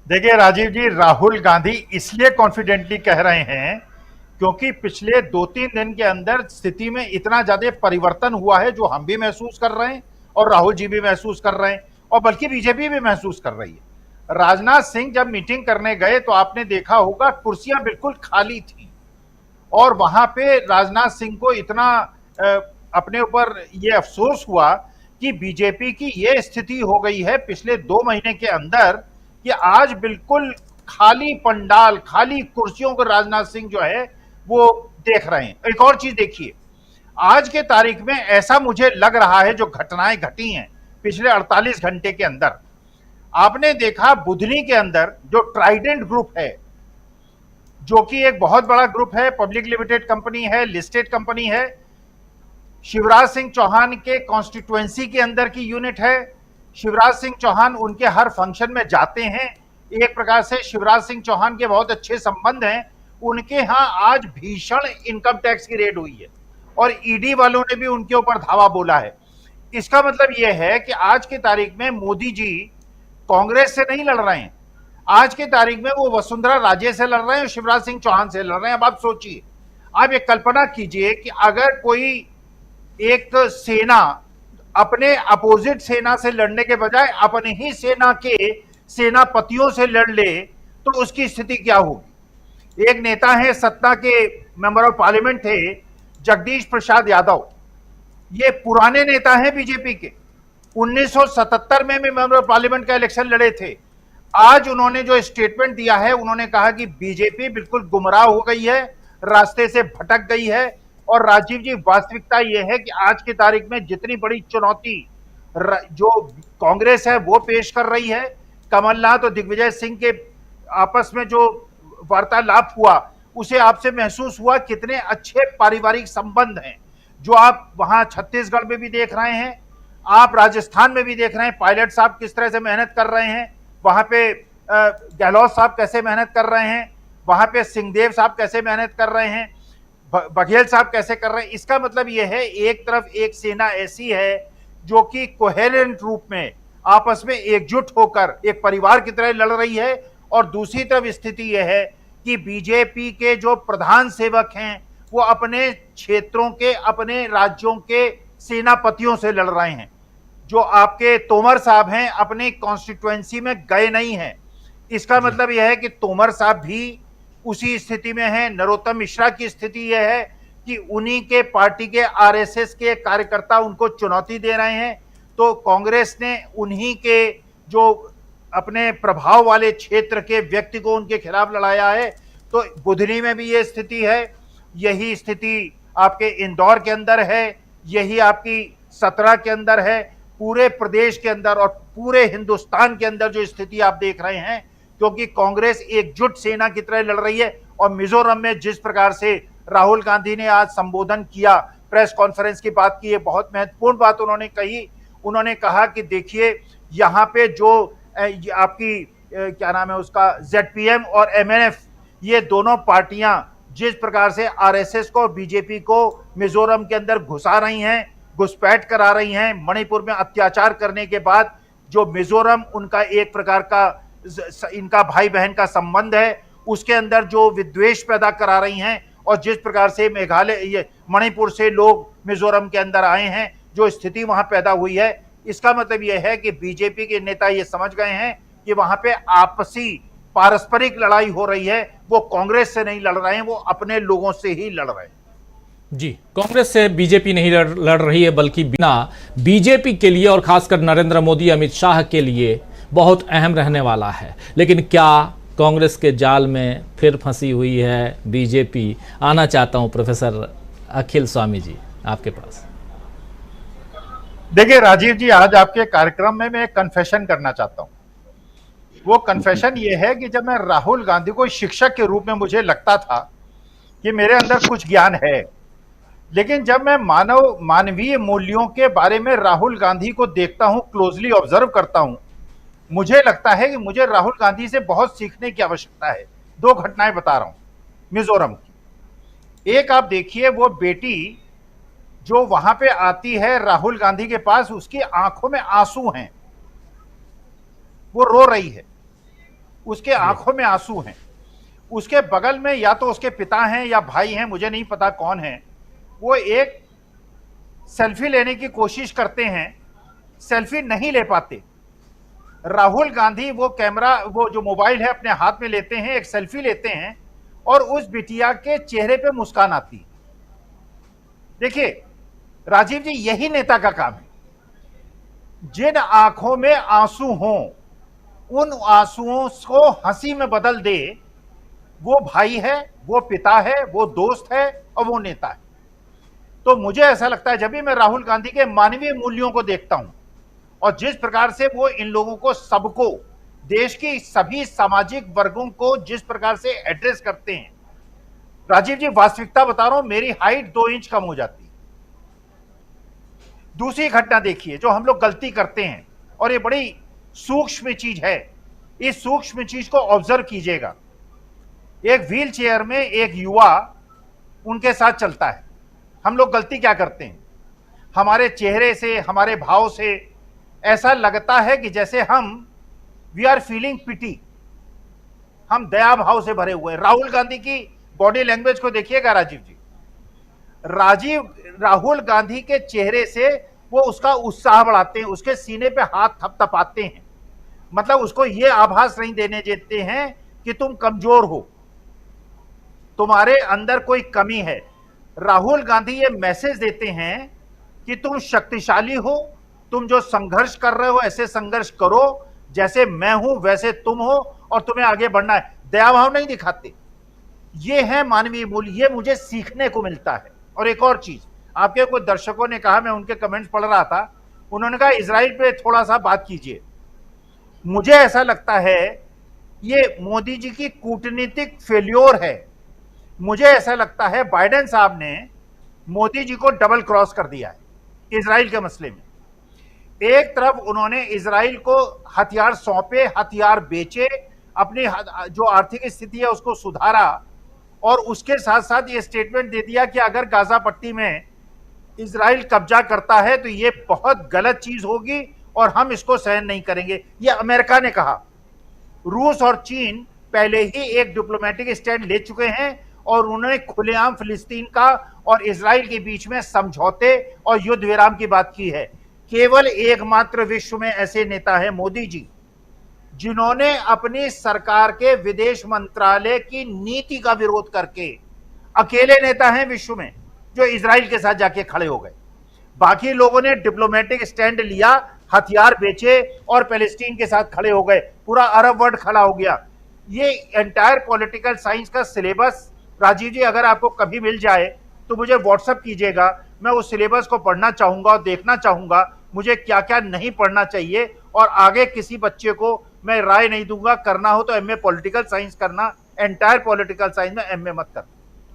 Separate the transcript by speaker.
Speaker 1: देखिए राजीव जी, राहुल गांधी इसलिए कॉन्फिडेंटली कह रहे हैं क्योंकि पिछले 2-3 दिन के अंदर स्थिति में इतना ज्यादा परिवर्तन हुआ है जो हम भी महसूस कर रहे हैं और राहुल जी भी महसूस कर रहे हैं और बल्कि बीजेपी भी महसूस कर रही है। राजनाथ सिंह जब मीटिंग करने गए तो आपने देखा होगा कुर्सियां बिल्कुल खाली थी और वहां पे राजनाथ सिंह को इतना अ, अपने ऊपर ये अफसोस हुआ कि बीजेपी की ये स्थिति हो गई है पिछले 2 महीने के अंदर कि आज बिल्कुल खाली पंडाल, खाली कुर्सियों को राजनाथ सिंह जो है वो देख रहे हैं। एक और चीज देखिए, आज के तारीख में ऐसा मुझे लग रहा है जो घटनाएं घटी हैं पिछले 48 घंटे के अंदर, आपने देखा बुधनी के अंदर जो ट्राइडेंट ग्रुप है, जो कि एक बहुत बड़ा ग्रुप है, पब्लिक लिमिटेड कंपनी है, लिस्टेड कंपनी है, शिवराज सिंह चौहान के कॉन्स्टिट्युएंसी के अंदर की यूनिट है। शिवराज सिंह चौहान उनके हर फंक्शन में जाते हैं। एक प्रकार से शिवराज सिंह चौहान के बहुत अच्छे संबंध हैं। उनके यहां आज भीषण इनकम टैक्स की रेड हुई है और ईडी वालों ने भी उनके ऊपर धावा बोला है। इसका मतलब यह है कि आज की तारीख में मोदी जी कांग्रेस से नहीं लड़ रहे हैं। आज की तारीख में वो वसुंधरा राजे से लड़ रहे हैं और शिवराज सिंह चौहान से लड़ रहे हैं। अब आप सोचिए, आप एक कल्पना कीजिए कि अगर कोई एक सेना अपने अपोजिट सेना से लड़ने के बजाय अपने ही सेना के सेनापतियों से लड़ ले तो उसकी स्थिति क्या होगी। एक नेता है सतना के, मेंबर ऑफ पार्लियामेंट थे, जगदीश प्रसाद यादव। ये पुराने नेता हैं बीजेपी के, 1977 में भी मेंबर ऑफ पार्लियामेंट का इलेक्शन लड़े थे। आज उन्होंने जो स्टेटमेंट दिया है, उन्होंने कहा कि बीजेपी बिल्कुल गुमराह हो गई है, रास्ते से भटक गई है। और राजीव जी, वास्तविकता यह है कि आज की तारीख में जितनी बड़ी चुनौती जो कांग्रेस है वो पेश कर रही है, कमलनाथ और दिग्विजय सिंह के आपस में जो वार्तालाप हुआ उसे आपसे महसूस हुआ कितने अच्छे पारिवारिक संबंध हैं, जो आप वहां छत्तीसगढ़ में भी देख रहे हैं, आप राजस्थान में भी देख रहे हैं। पायलट साहब किस तरह से मेहनत कर रहे हैं वहां पे, गहलोत साहब कैसे मेहनत कर रहे हैं वहां पे, सिंहदेव साहब कैसे मेहनत कर रहे हैं, बघेल साहब कैसे कर रहे हैं। इसका मतलब यह है, एक तरफ एक सेना ऐसी है जो कि कोहेरेंट रूप में आपस में एकजुट होकर एक परिवार की तरह लड़ रही है, और दूसरी तरफ स्थिति यह है कि बीजेपी के जो प्रधान सेवक हैं वो अपने क्षेत्रों के, अपने राज्यों के सेनापतियों से लड़ रहे हैं। जो आपके तोमर साहब हैं अपने कॉन्स्टिट्युएंसी में गए नहीं हैं। इसका
Speaker 2: जी।
Speaker 1: मतलब यह है कि तोमर साहब भी उसी स्थिति में हैं। नरोत्तम मिश्रा की स्थिति यह है कि उन्हीं के पार्टी के आरएसएस के कार्यकर्ता उनको चुनौती दे रहे हैं। तो कांग्रेस ने उन्हीं के जो अपने प्रभाव वाले क्षेत्र के व्यक्ति को उनके खिलाफ लड़ाया है। तो बुधनी में भी यह स्थिति है, यही स्थिति आपके इंदौर के अंदर है, यही आपकी सतना के अंदर है, पूरे प्रदेश के अंदर और पूरे हिंदुस्तान के अंदर जो स्थिति आप देख रहे हैं, क्योंकि कांग्रेस एकजुट सेना की तरह लड़ रही है। और मिजोरम में जिस प्रकार से राहुल गांधी ने आज संबोधन किया, प्रेस कॉन्फ्रेंस की बात की, बहुत महत्वपूर्ण बात उन्होंने कही। उन्होंने कहा कि देखिए यहां पे जो आपकी क्या नाम है उसका, जेडपीएम और एमएनएफ, ये दोनों पार्टियां जिस प्रकार से आरएसएस को, बीजेपी को मिजोरम के अंदर घुसा रही हैं, घुसपैठ करा रही हैं, मणिपुर में अत्याचार करने के बाद जो मिजोरम उनका एक प्रकार का इनका भाई बहन का संबंध है, उसके अंदर जो विद्वेष पैदा करा रही हैं, और जिस प्रकार से मेघालय, ये मणिपुर से लोग मिजोरम के अंदर आए हैं, जो स्थिति वहां पैदा हुई है, इसका मतलब यह है कि बीजेपी के नेता ये समझ गए हैं कि वहां पे आपसी पारस्परिक लड़ाई हो रही है। वो कांग्रेस से नहीं लड़ रहे हैं, वो अपने लोगों से ही लड़ रहे हैं।
Speaker 2: जी, कांग्रेस से बीजेपी नहीं लड़ रही है, बल्कि बिना बीजेपी के लिए और खासकर नरेंद्र मोदी, अमित शाह के लिए बहुत अहम रहने वाला है। लेकिन क्या कांग्रेस के जाल में फिर फंसी हुई है बीजेपी? आना चाहता हूं प्रोफेसर अखिल स्वामी जी आपके पास।
Speaker 1: देखिए राजीव जी, आज आपके कार्यक्रम में मैं एक कन्फेशन करना चाहता हूं। वो कन्फेशन ये है कि जब मैं राहुल गांधी को शिक्षक के रूप में मुझे लगता था कि मेरे अंदर कुछ ज्ञान है, लेकिन जब मैं मानवीय मूल्यों के बारे में राहुल गांधी को देखता हूं, क्लोजली ऑब्जर्व करता हूं, मुझे लगता है कि मुझे राहुल गांधी से बहुत सीखने की आवश्यकता है। 2 घटनाएं बता रहा हूं मिजोरम की। एक आप देखिए, वो बेटी जो वहां पे आती है राहुल गांधी के पास, उसकी आंखों में आंसू हैं, वो रो रही है। उसके आंखों में आंसू हैं, उसके बगल में या तो उसके पिता हैं या भाई हैं, मुझे नहीं पता कौन है, वो एक सेल्फी लेने की कोशिश करते हैं, सेल्फी नहीं ले पाते। राहुल गांधी वो कैमरा, वो जो मोबाइल है अपने हाथ में लेते हैं, एक सेल्फी लेते हैं और उस बिटिया के चेहरे पे मुस्कान आती है। देखिए राजीव जी, यही नेता का काम है। जिन आंखों में आंसू हों, उन आंसुओं को हंसी में बदल दे, वो भाई है, वो पिता है, वो दोस्त है और वो नेता है। तो मुझे ऐसा लगता है जब भी मैं राहुल गांधी के मानवीय मूल्यों को देखता हूं और जिस प्रकार से वो इन लोगों को, सबको, देश की सभी सामाजिक वर्गों को जिस प्रकार से एड्रेस करते हैं, राजीव जी वास्तविकता बता रहा हूं, मेरी हाइट 2 इंच कम हो जाती है। दूसरी घटना देखिए, जो हम लोग गलती करते हैं, और ये बड़ी सूक्ष्म चीज है, इस सूक्ष्म चीज को ऑब्जर्व कीजिएगा। एक व्हील चेयर में एक युवा उनके साथ चलता है। हम लोग गलती क्या करते हैं, हमारे चेहरे से, हमारे भाव से ऐसा लगता है कि जैसे हम वी आर फीलिंग पिटी, हम दया भाव से भरे हुए हैं। राहुल गांधी की बॉडी लैंग्वेज को देखिएगा राजीव जी, राहुल गांधी के चेहरे से वो उसका उत्साह बढ़ाते हैं, उसके सीने पे हाथ थपथपाते हैं, मतलब उसको ये आभास नहीं देने देते हैं कि तुम कमजोर हो, तुम्हारे अंदर कोई कमी है। राहुल गांधी ये मैसेज देते हैं कि तुम शक्तिशाली हो, तुम जो संघर्ष कर रहे हो ऐसे संघर्ष करो, जैसे मैं हूं वैसे तुम हो और तुम्हें आगे बढ़ना है। दयाभाव नहीं दिखाते। ये है मानवीय मूल्य, ये मुझे सीखने को मिलता है। और एक और चीज, आपके कुछ दर्शकों ने कहा, मैं उनके कमेंट्स पढ़ रहा था, उन्होंने कहा इजराइल पे थोड़ा सा बात कीजिए। मुझे ऐसा लगता है ये मोदी जी की कूटनीतिक फेल्योर है। मुझे ऐसा लगता है बाइडेन साहब ने मोदी जी को डबल क्रॉस कर दिया है इजराइल के मसले में। एक तरफ उन्होंने इजराइल को हथियार सौंपे, हथियार बेचे, अपनी जो आर्थिक स्थिति है उसको सुधारा, और उसके साथ साथ ये स्टेटमेंट दे दिया कि अगर गाजा पट्टी में इजराइल कब्जा करता है तो ये बहुत गलत चीज होगी और हम इसको सहन नहीं करेंगे। ये अमेरिका ने कहा। रूस और चीन पहले ही एक डिप्लोमेटिक स्टैंड ले चुके हैं और उन्होंने खुलेआम फिलिस्तीन का और इजराइल के बीच में समझौते और युद्ध विराम की बात की है। केवल एकमात्र विश्व में ऐसे नेता हैं मोदी जी, जिन्होंने अपनी सरकार के विदेश मंत्रालय की नीति का विरोध करके, अकेले नेता हैं विश्व में जो इजराइल के साथ जाके खड़े हो गए। बाकी लोगों ने डिप्लोमेटिक स्टैंड लिया, हथियार बेचे और पैलेस्टीन के साथ खड़े हो गए। पूरा अरब वर्ल्ड खड़ा हो गया। ये एंटायर पॉलिटिकल साइंस का सिलेबस राजीव जी अगर आपको कभी मिल जाए तो मुझे व्हाट्सएप कीजिएगा, मैं उस सिलेबस को पढ़ना चाहूंगा और देखना चाहूंगा मुझे क्या क्या नहीं पढ़ना चाहिए, और आगे किसी बच्चे को मैं राय नहीं दूंगा, करना हो तो एमए पॉलिटिकल साइंस करना, एंटायर पॉलिटिकल साइंस में एमए मत करना।